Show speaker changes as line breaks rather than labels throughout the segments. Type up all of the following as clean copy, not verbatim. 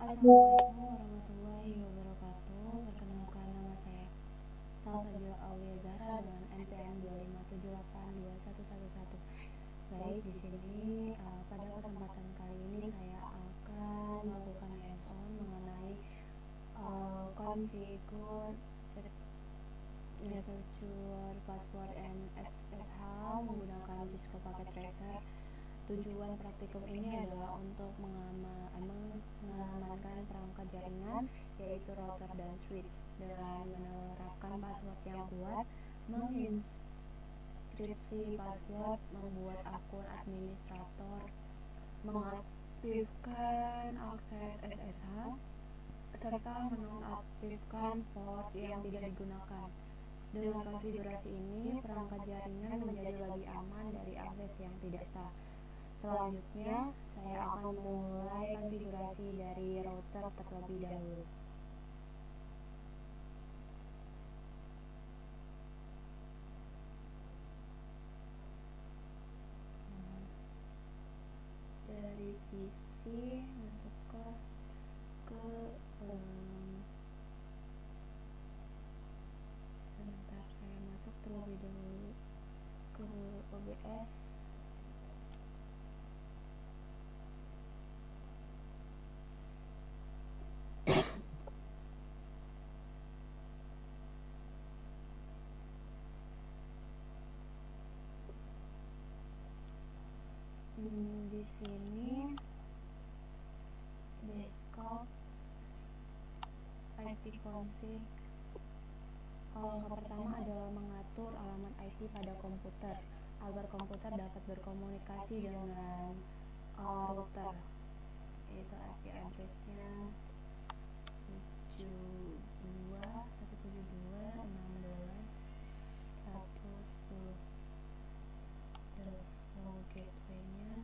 Assalamualaikum warahmatullahi wabarakatuh. Perkenalkan, nama saya Salsabila Aulia Zahra dengan NPM 257821111. Baik, di sini pada kesempatan kali ini saya akan melakukan hands-on mengenai configure secure password and SSH menggunakan Cisco Packet Tracer. Tujuan praktikum ini adalah untuk mengamankan perangkat jaringan, yaitu router dan switch, dengan menerapkan password yang kuat, menginskripsi password, membuat akun administrator, mengaktifkan akses SSH, serta menonaktifkan port yang tidak digunakan. Dengan konfigurasi ini, perangkat jaringan menjadi lebih aman dari akses yang tidak sah. Selanjutnya, saya akan memulai konfigurasi dari router terlebih dahulu. Dari PC masuk ke sebentar, saya masuk terlebih dahulu ke OBS. Di sini desktop IP config. Langkah pertama adalah mengatur alamat IP pada komputer agar komputer dapat berkomunikasi dengan router, yaitu IP address-nya 172.168.16.110. Default gateway-nya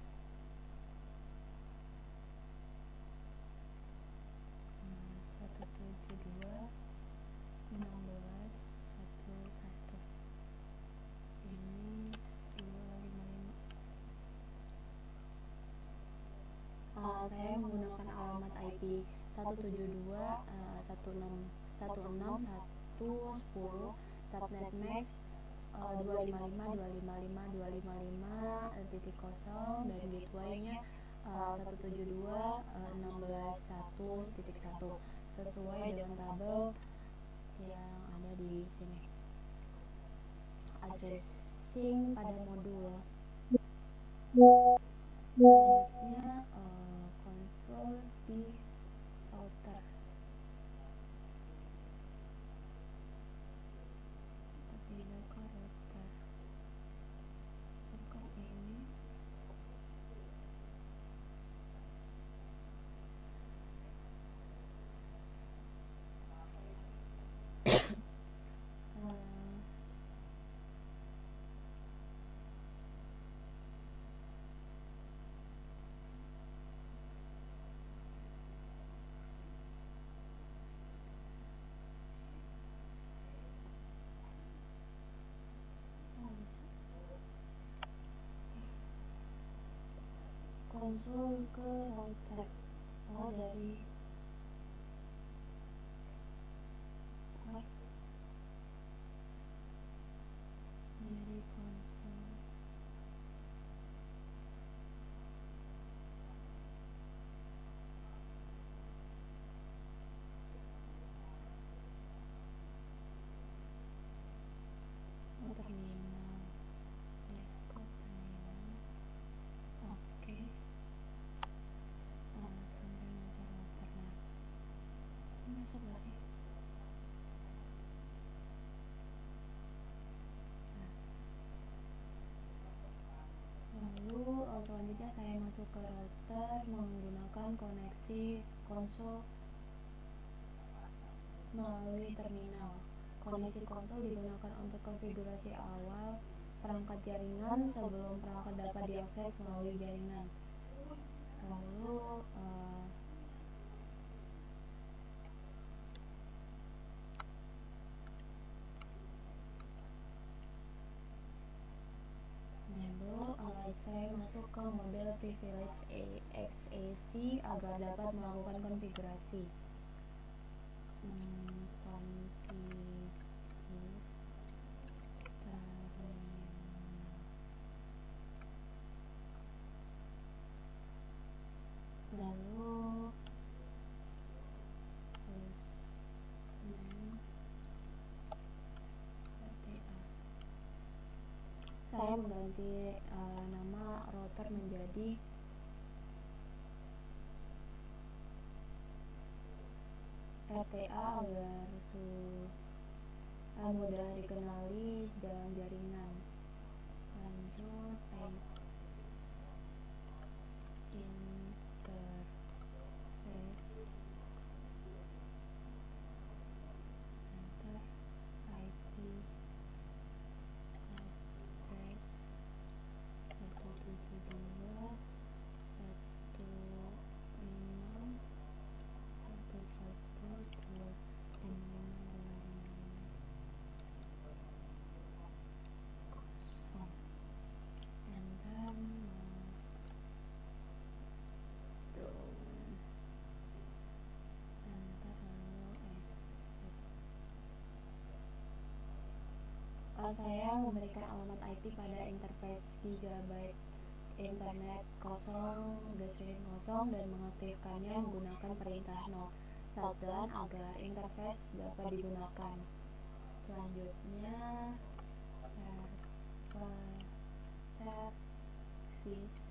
172.16.110. Ini 255. Saya menggunakan alamat IP 172.168.16.110 subnet max 255.255.255.0 dan gateway-nya 172.16.1.1 sesuai dengan tabel yang ada di sini. Addressing pada modul. Selanjutnya konsol di router. Pindah ke router seperti ini. Konsol ke router. Dari konsol. Terminal. Desktop terminal. Oke. Sampai ke router. Masuk gak sih? Lalu selanjutnya saya masuk ke router menggunakan koneksi konsol melalui terminal. Koneksi konsol digunakan untuk konfigurasi awal perangkat jaringan sebelum perangkat dapat diakses melalui jaringan. Lalu saya masuk ke model privilege EXEC agar dapat melakukan konfigurasi. Lalu saya mengganti nama router menjadi RTA agar mudah dikenali dalam jaringan. Lanjut interface enter IP address 156.1.5.1.2.5.5.5.0 and then saya memberikan alamat IP pada interface gigabyte internet 0 dan mengaktifkannya menggunakan perintah node shutdown agar interface dapat digunakan. Selanjutnya service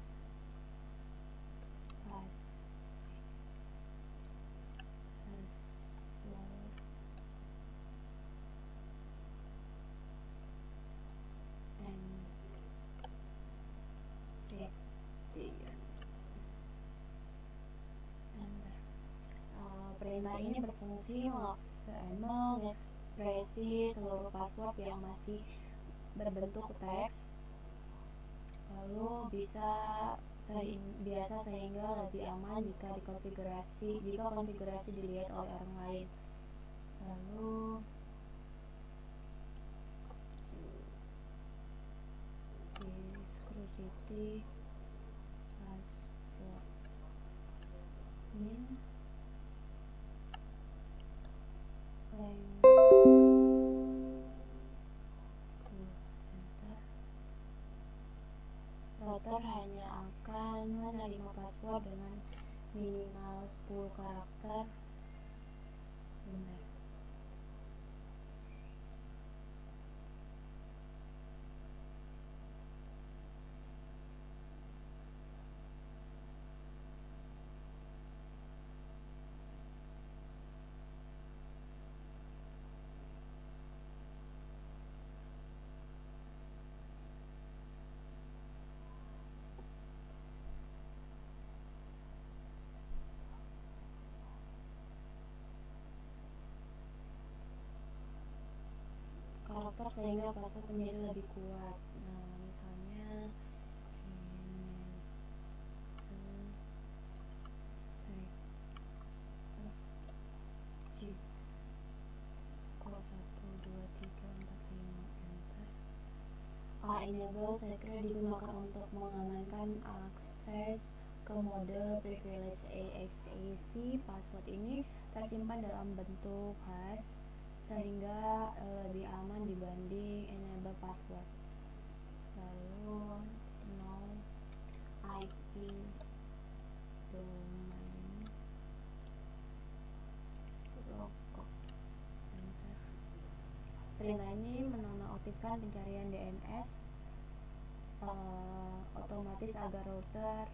perintah ini berfungsi mengekspresi seluruh password yang masih berbentuk teks, lalu biasa sehingga lebih aman jika konfigurasi dilihat oleh orang lain. Lalu security password min router hanya akan menerima password dengan minimal 10 karakter. Karakter sehingga password menjadi lebih kuat. Misalnya enable secret digunakan untuk mengamankan akses ke mode privilege EXEC. Password ini tersimpan dalam bentuk hash sehingga lebih aman dibanding enable password. Lalu no IP domain lockup enter. Perintah ini menonaktifkan pencarian DNS otomatis agar router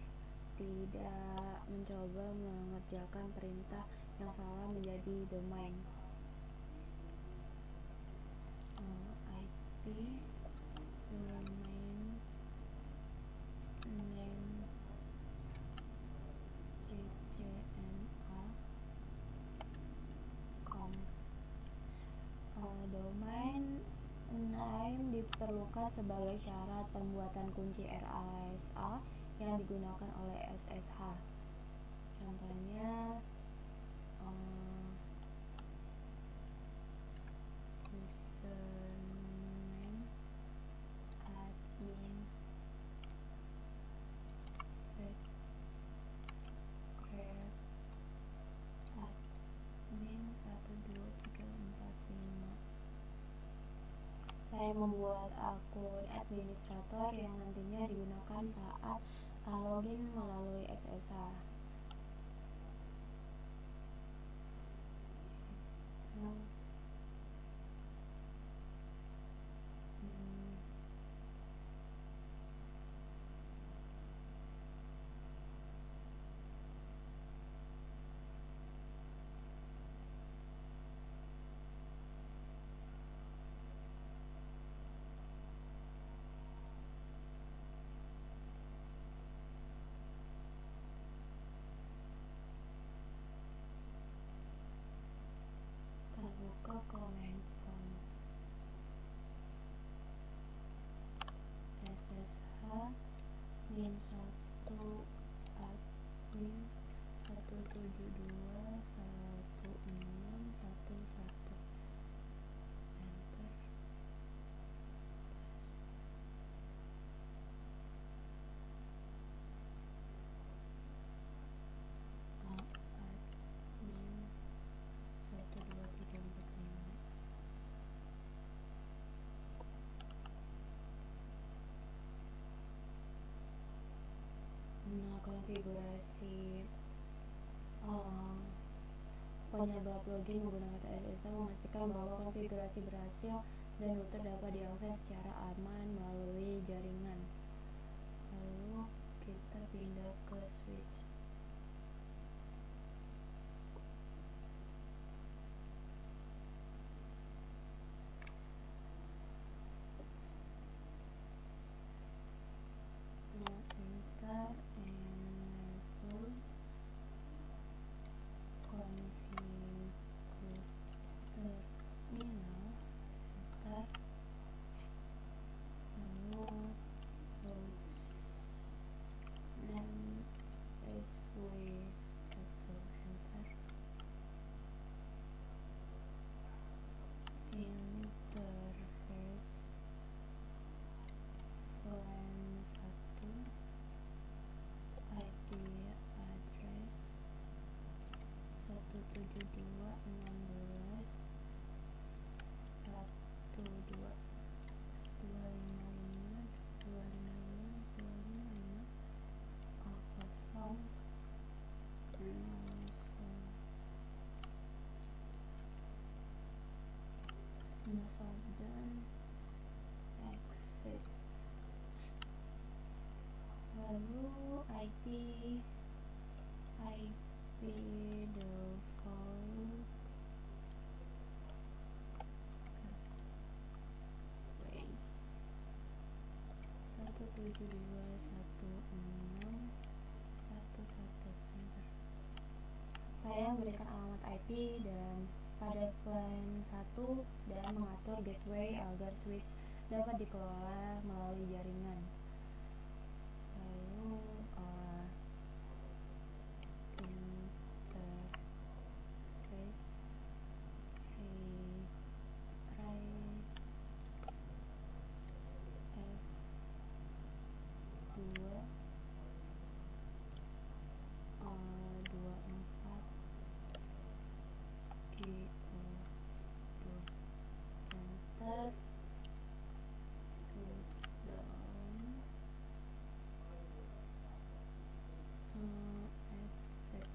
tidak mencoba mengerjakan perintah yang salah menjadi domain. IP domain name ccna.com. Domain name diperlukan sebagai syarat pembuatan kunci RASA yang digunakan oleh SSH. Contohnya username admin saya membuat akun administrator yang nantinya digunakan saat login melalui SSH. Terbuka command prompt SSH min 1 admin 172.16.11 enter. Admin 12345. Nah, konfigurasi penyebab login menggunakan SSH memastikan bahwa konfigurasi berhasil dan router dapat diakses secara aman melalui jaringan. Lalu kita pindah ke switch. Nah, enter enable configure terminal, enter. Lalu name sw1, enter. Interface LAN 1, IP address 125.255.255.0. Dan exit. Lalu IP default way 172.16.11 enter. Saya memberikan alamat IP dan pada VLAN 1 dan mengatur gateway agar switch dapat dikelola melalui jaringan. Lalu interface F2 24 GO2 enter. Exit.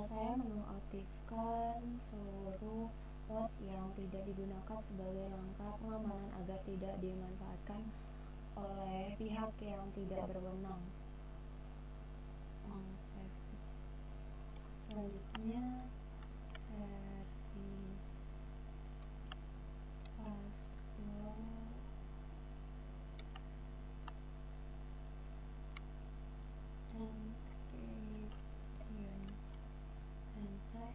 Saya mengaktifkan seluruh port yang tidak digunakan sebagai langkah pengamanan agar tidak dimanfaatkan oleh pihak yang tidak berwenang. Service. Selanjutnya service password encryption, enter.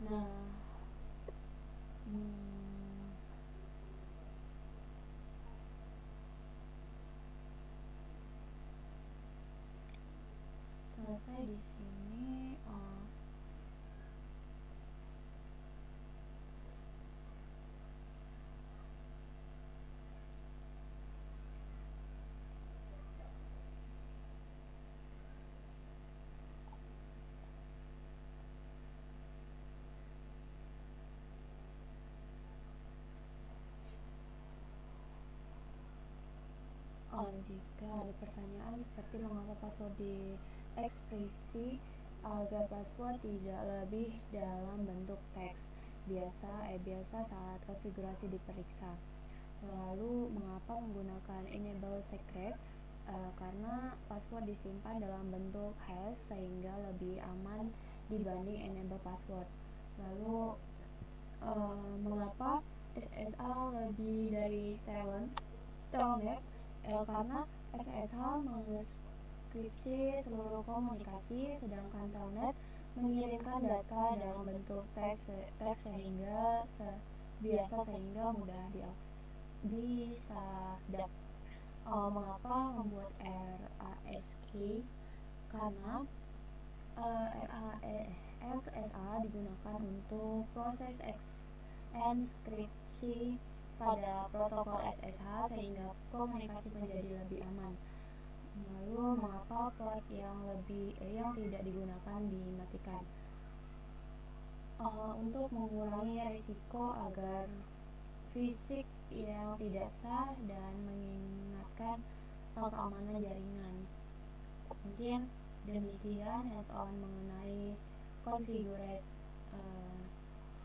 Nah, hmm, selesai di sini. Jika ada pertanyaan seperti mengapa password diekspresi agar password tidak lebih dalam bentuk teks biasa saat konfigurasi diperiksa. Lalu mengapa menggunakan enable secret? Karena password disimpan dalam bentuk hash sehingga lebih aman dibanding enable password. Lalu mengapa SSH lebih dari telnet? Karena SSH mengeskripsi seluruh komunikasi, sedangkan telnet mengirimkan data dalam bentuk teks sehingga mudah disadap. Mengapa membuat RASK? Karena RSA digunakan untuk proses enskripsi pada protokol SSH sehingga komunikasi menjadi lebih aman. Lalu mengapa port yang tidak digunakan dimatikan? Untuk mengurangi risiko agar fisik yang tidak sah dan mengingatkan keamanan jaringan. Mungkin demikian hands-on mengenai configure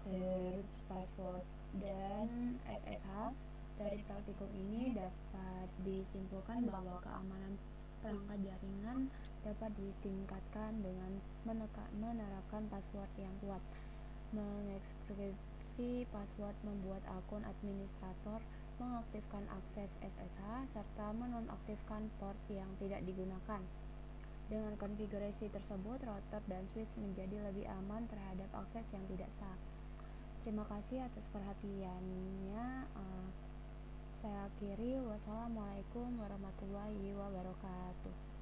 search password dan SSH. Dari praktikum ini dapat disimpulkan bahwa keamanan perangkat jaringan dapat ditingkatkan dengan menerapkan password yang kuat, mengekskripsi password, membuat akun administrator, mengaktifkan akses SSH, serta menonaktifkan port yang tidak digunakan. Dengan konfigurasi tersebut, router dan switch menjadi lebih aman terhadap akses yang tidak sah. Terima kasih atas perhatiannya. Saya akhiri. Wassalamualaikum warahmatullahi wabarakatuh.